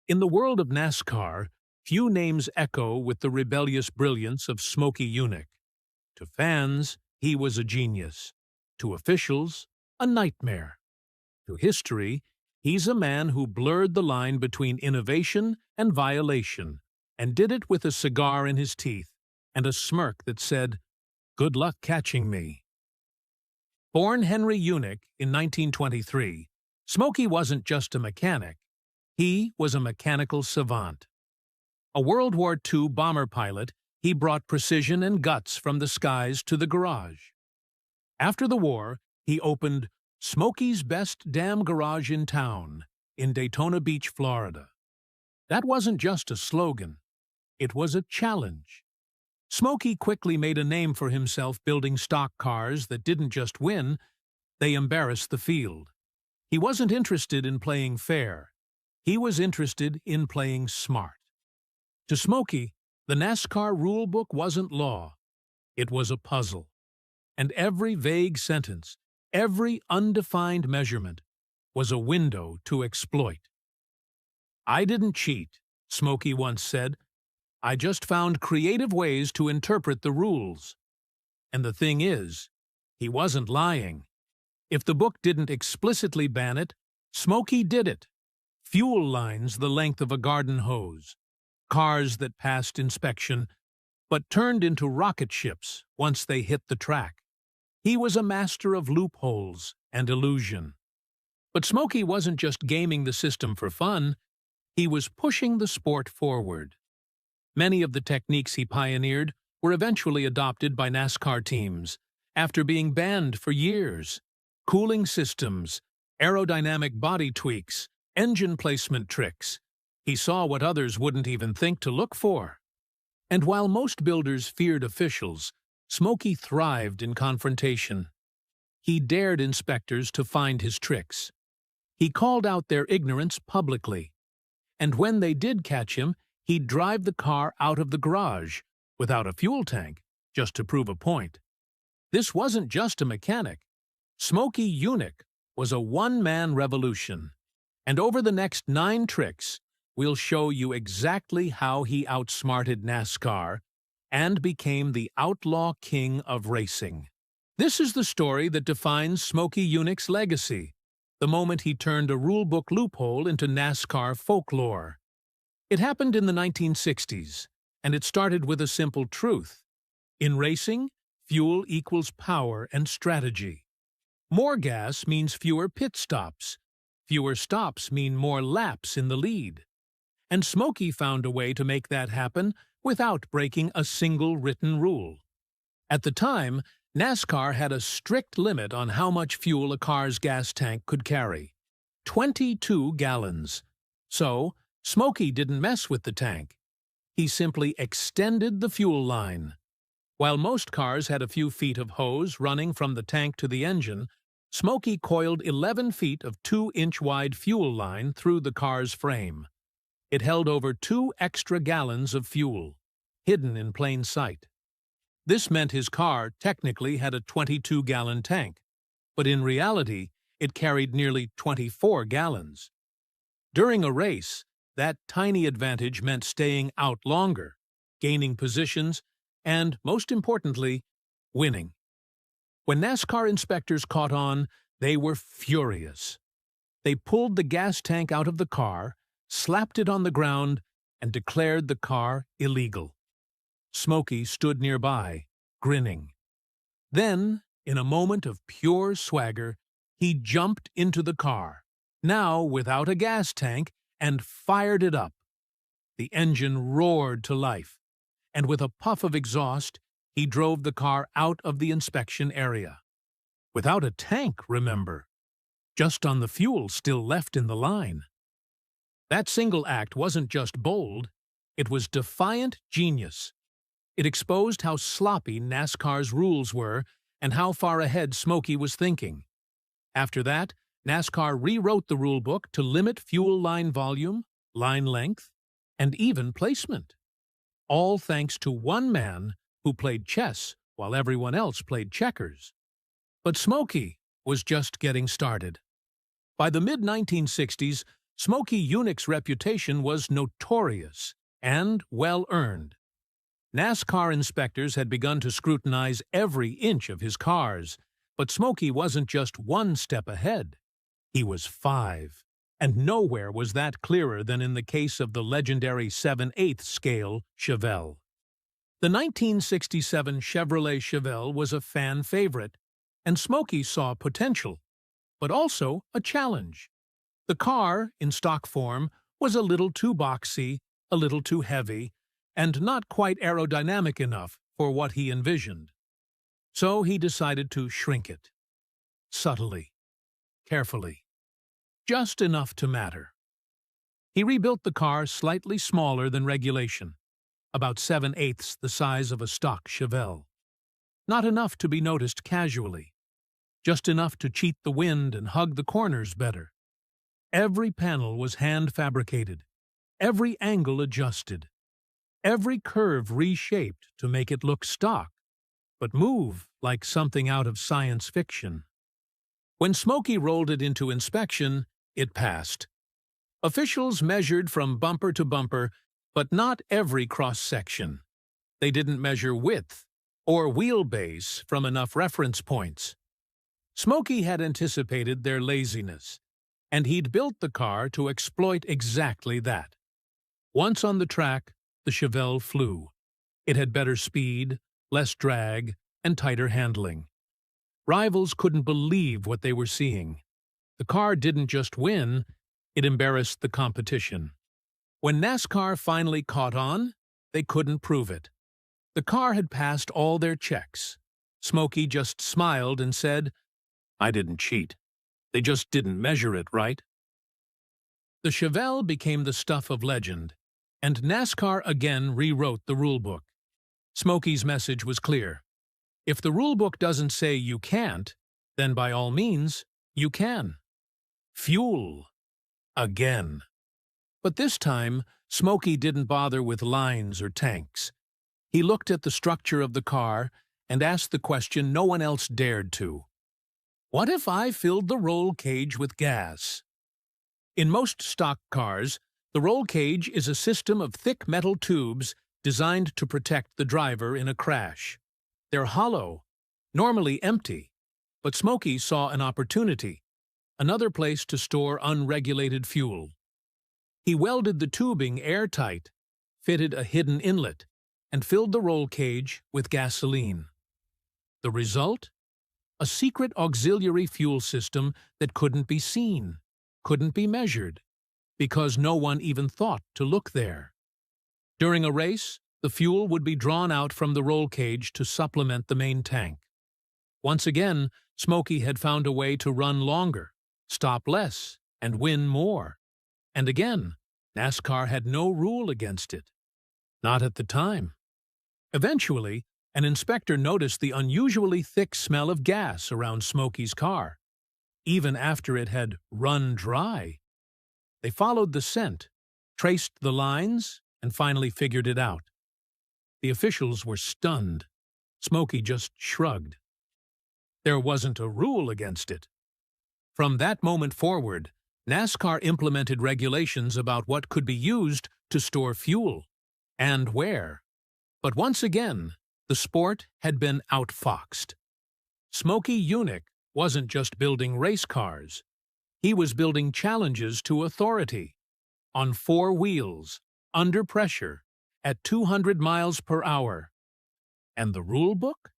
In the world of NASCAR, few names echo with the rebellious brilliance of Smokey Yunick. To fans, he was a genius. To officials, a nightmare. To history, he's a man who blurred the line between innovation and violation, and did it with a cigar in his teeth and a smirk that said, "Good luck catching me." Born Henry Yunick in 1923, Smokey wasn't just a mechanic. He was a mechanical savant. A World War II bomber pilot, he brought precision and guts from the skies to the garage. After the war, he opened Smokey's Best Damn Garage in Town in Daytona Beach, Florida. That wasn't just a slogan. It was a challenge. Smokey quickly made a name for himself building stock cars that didn't just win, they embarrassed the field. He wasn't interested in playing fair. He was interested in playing smart. To Smokey, the NASCAR rulebook wasn't law. It was a puzzle. And every vague sentence, every undefined measurement, was a window to exploit. "I didn't cheat," Smokey once said. "I just found creative ways to interpret the rules." And the thing is, he wasn't lying. If the book didn't explicitly ban it, Smokey did it. Fuel lines the length of a garden hose, cars that passed inspection, but turned into rocket ships once they hit the track. He was a master of loopholes and illusion. But Smokey wasn't just gaming the system for fun, he was pushing the sport forward. Many of the techniques he pioneered were eventually adopted by NASCAR teams, after being banned for years. Cooling systems, aerodynamic body tweaks, engine placement tricks. He saw what others wouldn't even think to look for. And while most builders feared officials, Smokey thrived in confrontation. He dared inspectors to find his tricks. He called out their ignorance publicly. And when they did catch him, he'd drive the car out of the garage, without a fuel tank, just to prove a point. This wasn't just a mechanic. Smokey Yunick was a one-man revolution. And over the next 9 tricks, we'll show you exactly how he outsmarted NASCAR and became the outlaw king of racing. This is the story that defines Smokey Yunick's legacy, the moment he turned a rulebook loophole into NASCAR folklore. It happened in the 1960s, and it started with a simple truth. In racing, fuel equals power and strategy. More gas means fewer pit stops. Fewer stops mean more laps in the lead. And Smokey found a way to make that happen without breaking a single written rule. At the time, NASCAR had a strict limit on how much fuel a car's gas tank could carry: 22 gallons. So, Smokey didn't mess with the tank. He simply extended the fuel line. While most cars had a few feet of hose running from the tank to the engine, Smokey coiled 11 feet of 2-inch-wide fuel line through the car's frame. It held over 2 extra gallons of fuel, hidden in plain sight. This meant his car technically had a 22-gallon tank, but in reality, it carried nearly 24 gallons. During a race, that tiny advantage meant staying out longer, gaining positions, and, most importantly, winning. When NASCAR inspectors caught on, they were furious. They pulled the gas tank out of the car, slapped it on the ground, and declared the car illegal. Smokey stood nearby, grinning. Then, in a moment of pure swagger, he jumped into the car, now without a gas tank, and fired it up. The engine roared to life, and with a puff of exhaust, he drove the car out of the inspection area. Without a tank, remember, just on the fuel still left in the line. That single act wasn't just bold, it was defiant genius. It exposed how sloppy NASCAR's rules were and how far ahead Smokey was thinking. After that, NASCAR rewrote the rulebook to limit fuel line volume, line length, and even placement. All thanks to one man who played chess while everyone else played checkers. But Smokey was just getting started. By the mid-1960s, Smokey Yunick's reputation was notorious and well-earned. NASCAR inspectors had begun to scrutinize every inch of his cars, but Smokey wasn't just one step ahead. He was 5, and nowhere was that clearer than in the case of the legendary 7/8 scale Chevelle. The 1967 Chevrolet Chevelle was a fan favorite, and Smokey saw potential, but also a challenge. The car, in stock form, was a little too boxy, a little too heavy, and not quite aerodynamic enough for what he envisioned. So he decided to shrink it. Subtly. Carefully. Just enough to matter. He rebuilt the car slightly smaller than regulation, about 7/8 the size of a stock Chevelle. Not enough to be noticed casually. Just enough to cheat the wind and hug the corners better. Every panel was hand-fabricated, every angle adjusted, every curve reshaped to make it look stock, but move like something out of science fiction. When Smokey rolled it into inspection, it passed. Officials measured from bumper to bumper, but not every cross-section. They didn't measure width or wheelbase from enough reference points. Smokey had anticipated their laziness, and he'd built the car to exploit exactly that. Once on the track, the Chevelle flew. It had better speed, less drag, and tighter handling. Rivals couldn't believe what they were seeing. The car didn't just win, it embarrassed the competition. When NASCAR finally caught on, they couldn't prove it. The car had passed all their checks. Smokey just smiled and said, "I didn't cheat. They just didn't measure it right." The Chevelle became the stuff of legend, and NASCAR again rewrote the rulebook. Smokey's message was clear. If the rulebook doesn't say you can't, then by all means, you can. Fuel. Again. But this time, Smokey didn't bother with lines or tanks. He looked at the structure of the car and asked the question no one else dared to. What if I filled the roll cage with gas? In most stock cars, the roll cage is a system of thick metal tubes designed to protect the driver in a crash. They're hollow, normally empty, but Smokey saw an opportunity, another place to store unregulated fuel. He welded the tubing airtight, fitted a hidden inlet, and filled the roll cage with gasoline. The result? A secret auxiliary fuel system that couldn't be seen, couldn't be measured, because no one even thought to look there. During a race, the fuel would be drawn out from the roll cage to supplement the main tank. Once again, Smokey had found a way to run longer, stop less, and win more. And again, NASCAR had no rule against it. Not at the time. Eventually, an inspector noticed the unusually thick smell of gas around Smokey's car, even after it had run dry. They followed the scent, traced the lines, and finally figured it out. The officials were stunned. Smokey just shrugged. There wasn't a rule against it. From that moment forward, NASCAR implemented regulations about what could be used to store fuel, and where. But once again, the sport had been outfoxed. Smokey Yunick wasn't just building race cars. He was building challenges to authority. On 4 wheels, under pressure, at 200 miles per hour. And the rulebook?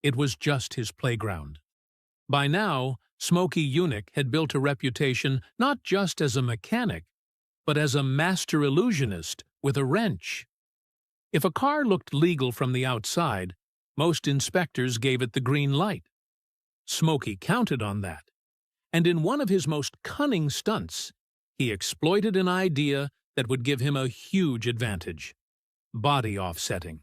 It was just his playground. By now, Smokey Yunick had built a reputation not just as a mechanic, but as a master illusionist with a wrench. If a car looked legal from the outside, most inspectors gave it the green light. Smokey counted on that, and in one of his most cunning stunts, he exploited an idea that would give him a huge advantage: body offsetting.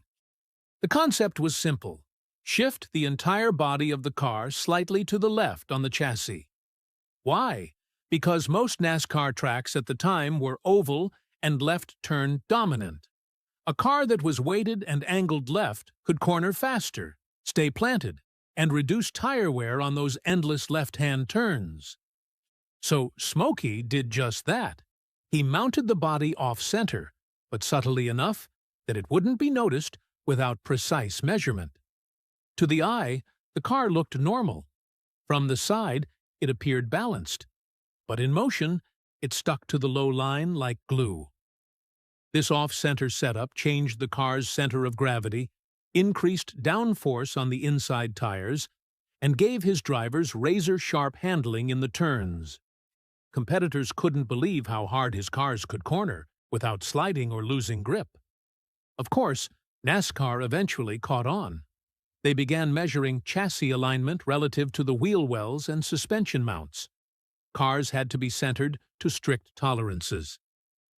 The concept was simple. Shift the entire body of the car slightly to the left on the chassis. Why? Because most NASCAR tracks at the time were oval and left-turn dominant. A car that was weighted and angled left could corner faster, stay planted, and reduce tire wear on those endless left-hand turns. So Smokey did just that. He mounted the body off-center, but subtly enough that it wouldn't be noticed without precise measurement. To the eye, the car looked normal. From the side, it appeared balanced. But in motion, it stuck to the low line like glue. This off-center setup changed the car's center of gravity, increased downforce on the inside tires, and gave his drivers razor-sharp handling in the turns. Competitors couldn't believe how hard his cars could corner without sliding or losing grip. Of course, NASCAR eventually caught on. They began measuring chassis alignment relative to the wheel wells and suspension mounts. Cars had to be centered to strict tolerances.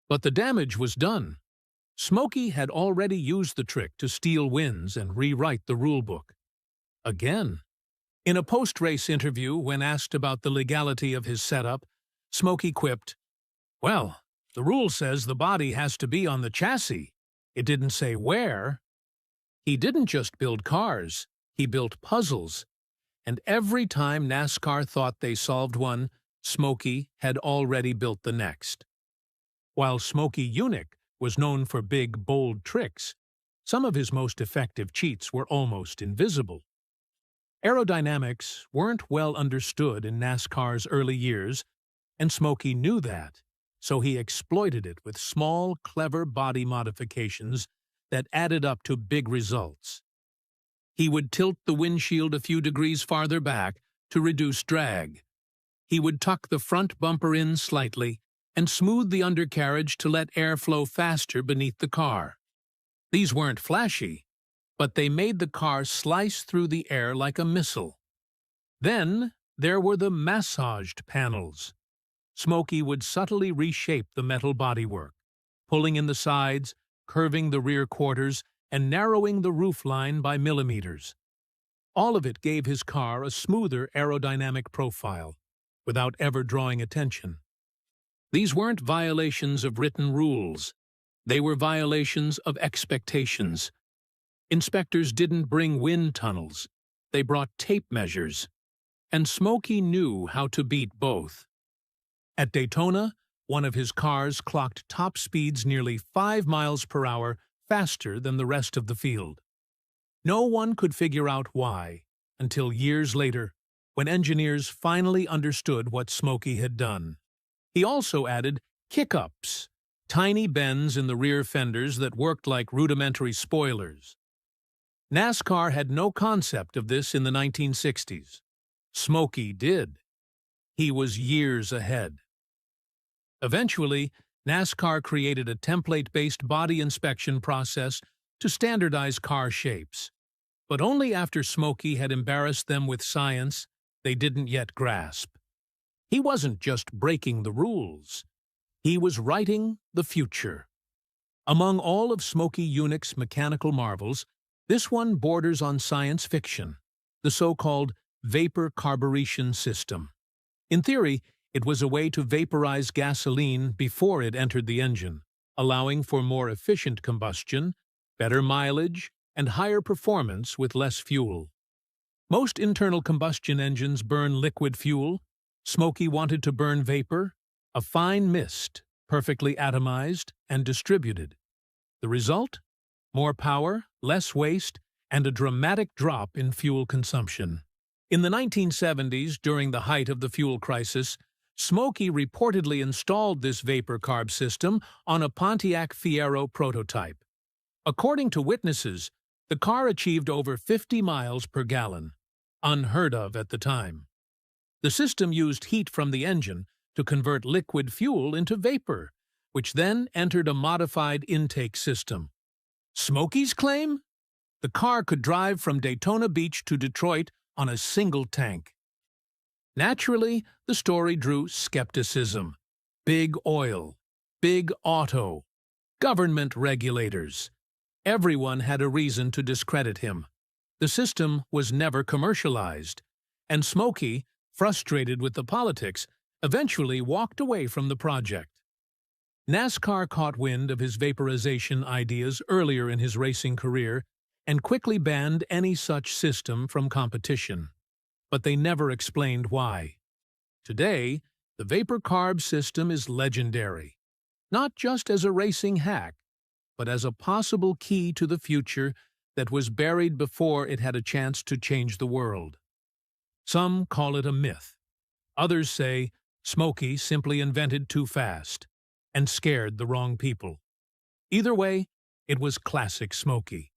But the damage was done. Smokey had already used the trick to steal wins and rewrite the rulebook. Again. In a post-race interview, when asked about the legality of his setup, Smokey quipped, "Well, the rule says the body has to be on the chassis. It didn't say where." He didn't just build cars, he built puzzles. And every time NASCAR thought they solved one, Smokey had already built the next. While Smokey Yunick was known for big, bold tricks, some of his most effective cheats were almost invisible. Aerodynamics weren't well understood in NASCAR's early years, and Smokey knew that, so he exploited it with small, clever body modifications that added up to big results. He would tilt the windshield a few degrees farther back to reduce drag. He would tuck the front bumper in slightly and smooth the undercarriage to let air flow faster beneath the car. These weren't flashy, but they made the car slice through the air like a missile. Then there were the massaged panels. Smokey would subtly reshape the metal bodywork, pulling in the sides, curving the rear quarters, and narrowing the roofline by millimeters. All of it gave his car a smoother aerodynamic profile, without ever drawing attention. These weren't violations of written rules. They were violations of expectations. Inspectors didn't bring wind tunnels. They brought tape measures. And Smokey knew how to beat both. At Daytona, one of his cars clocked top speeds nearly 5 miles per hour faster than the rest of the field. No one could figure out why until years later, when engineers finally understood what Smokey had done. He also added kick-ups, tiny bends in the rear fenders that worked like rudimentary spoilers. NASCAR had no concept of this in the 1960s. Smokey did. He was years ahead. Eventually, NASCAR created a template-based body inspection process to standardize car shapes. But only after Smokey had embarrassed them with science they didn't yet grasp. He wasn't just breaking the rules. He was writing the future. Among all of Smokey Yunick's mechanical marvels, this one borders on science fiction, the so-called vapor carburation system. In theory, it was a way to vaporize gasoline before it entered the engine, allowing for more efficient combustion, better mileage, and higher performance with less fuel. Most internal combustion engines burn liquid fuel. Smokey wanted to burn vapor, a fine mist, perfectly atomized and distributed. The result? More power, less waste, and a dramatic drop in fuel consumption. In the 1970s, during the height of the fuel crisis, Smokey reportedly installed this vapor carb system on a Pontiac Fiero prototype. According to witnesses, the car achieved over 50 miles per gallon, unheard of at the time. The system used heat from the engine to convert liquid fuel into vapor, which then entered a modified intake system. Smokey's claim? The car could drive from Daytona Beach to Detroit on a single tank. Naturally, the story drew skepticism. Big oil, big auto, government regulators. Everyone had a reason to discredit him. The system was never commercialized, and Smokey, frustrated with the politics, eventually walked away from the project. NASCAR caught wind of his vaporization ideas earlier in his racing career and quickly banned any such system from competition. But they never explained why. Today, The vapor carb system is legendary, not just as a racing hack, but as a possible key to the future that was buried before it had a chance to change the world. Some call it a myth. Others say Smokey simply invented too fast and scared the wrong people. Either way, it was classic Smokey.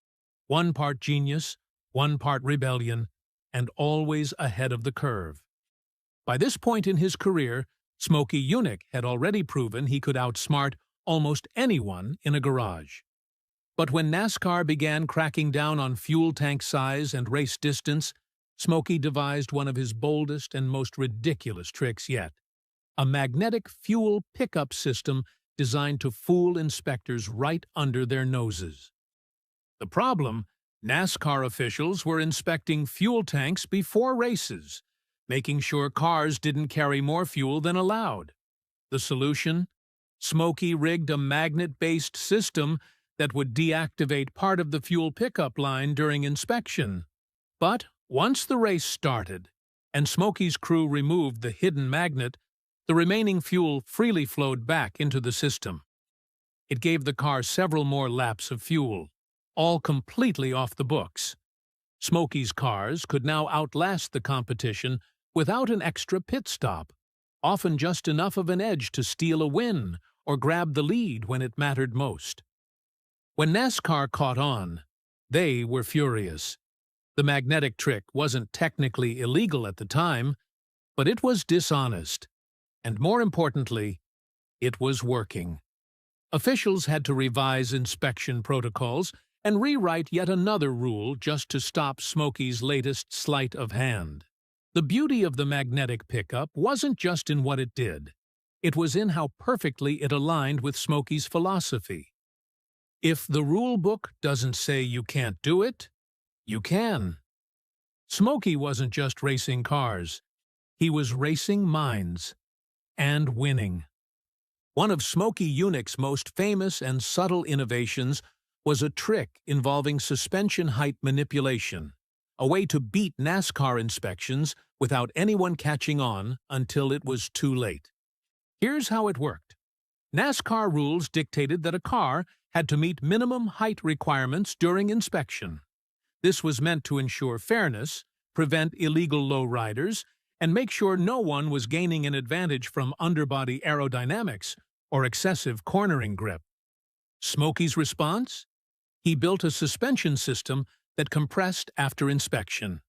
One part genius, one part rebellion, and always ahead of the curve. By this point in his career, Smokey Yunick had already proven he could outsmart almost anyone in a garage. But when NASCAR began cracking down on fuel tank size and race distance, Smokey devised one of his boldest and most ridiculous tricks yet: a magnetic fuel pickup system designed to fool inspectors right under their noses. The problem: NASCAR officials were inspecting fuel tanks before races, making sure cars didn't carry more fuel than allowed. The solution? Smokey rigged a magnet-based system that would deactivate part of the fuel pickup line during inspection. But once the race started, and Smokey's crew removed the hidden magnet, the remaining fuel freely flowed back into the system. It gave the car several more laps of fuel, all completely off the books. Smokey's cars could now outlast the competition without an extra pit stop, often just enough of an edge to steal a win or grab the lead when it mattered most. When NASCAR caught on, they were furious. The magnetic trick wasn't technically illegal at the time, but it was dishonest. And more importantly, it was working. Officials had to revise inspection protocols and rewrite yet another rule just to stop Smokey's latest sleight of hand. The beauty of the magnetic pickup wasn't just in what it did. It was in how perfectly it aligned with Smokey's philosophy. If the rulebook doesn't say you can't do it, you can. Smokey wasn't just racing cars. He was racing minds. And winning. One of Smokey Yunick's most famous and subtle innovations was a trick involving suspension height manipulation, a way to beat NASCAR inspections without anyone catching on until it was too late. Here's how it worked. NASCAR rules dictated that a car had to meet minimum height requirements during inspection. This was meant to ensure fairness, prevent illegal lowriders, and make sure no one was gaining an advantage from underbody aerodynamics or excessive cornering grip. Smokey's response? He built a suspension system that compressed after inspection.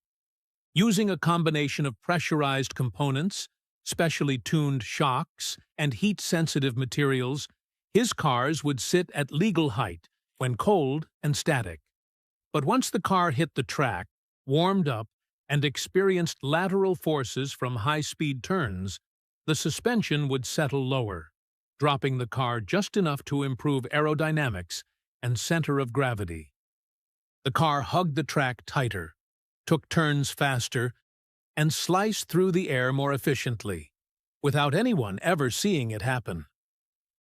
Using a combination of pressurized components, specially tuned shocks, and heat-sensitive materials, his cars would sit at legal height when cold and static. But once the car hit the track, warmed up, and experienced lateral forces from high-speed turns, the suspension would settle lower, dropping the car just enough to improve aerodynamics and center of gravity. The car hugged the track tighter, took turns faster, and sliced through the air more efficiently, without anyone ever seeing it happen.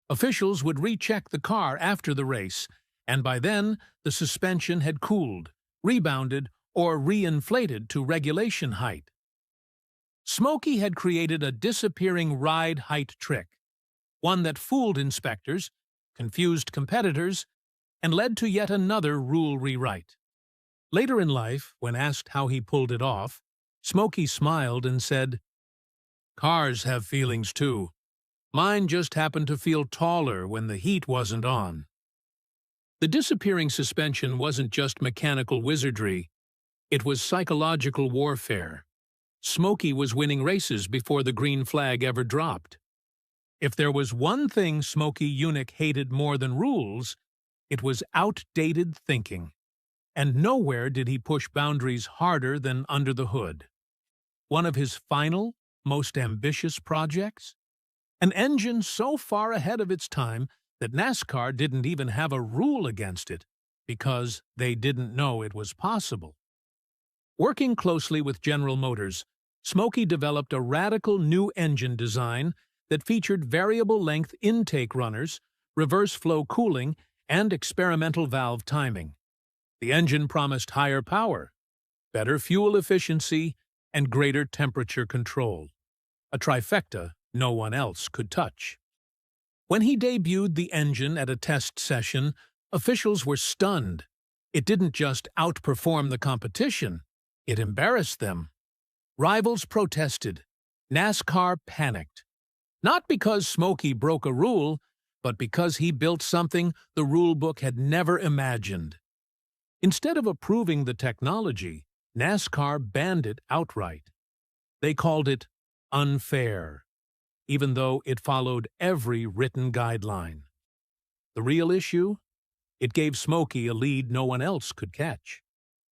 Officials would recheck the car after the race, and by then the suspension had cooled, rebounded, or reinflated to regulation height. Smokey had created a disappearing ride height trick, one that fooled inspectors, confused competitors, and led to yet another rule rewrite. Later in life, when asked how he pulled it off, Smokey smiled and said, "Cars have feelings too. Mine just happened to feel taller when the heat wasn't on." The disappearing suspension wasn't just mechanical wizardry. It was psychological warfare. Smokey was winning races before the green flag ever dropped. If there was one thing Smokey Yunick hated more than rules, it was outdated thinking. And nowhere did he push boundaries harder than under the hood. One of his final, most ambitious projects? An engine so far ahead of its time that NASCAR didn't even have a rule against it, because they didn't know it was possible. Working closely with General Motors, Smokey developed a radical new engine design that featured variable-length intake runners, reverse-flow cooling, and experimental valve timing. The engine promised higher power, better fuel efficiency, and greater temperature control. A trifecta no one else could touch. When he debuted the engine at a test session, officials were stunned. It didn't just outperform the competition, it embarrassed them. Rivals protested. NASCAR panicked. Not because Smokey broke a rule, but because he built something the rulebook had never imagined. Instead of approving the technology, NASCAR banned it outright. They called it unfair, even though it followed every written guideline. The real issue? It gave Smokey a lead no one else could catch.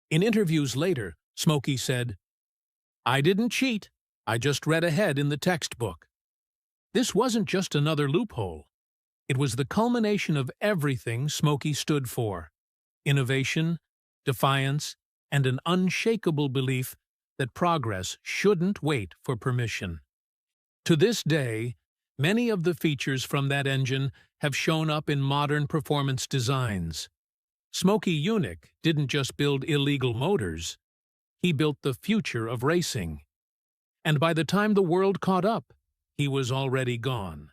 In interviews later, Smokey said, "I didn't cheat, I just read ahead in the textbook." This wasn't just another loophole. It was the culmination of everything Smokey stood for: innovation, defiance, and an unshakable belief that progress shouldn't wait for permission. To this day, many of the features from that engine have shown up in modern performance designs. Smokey Yunick didn't just build illegal motors, he built the future of racing. And by the time the world caught up, he was already gone.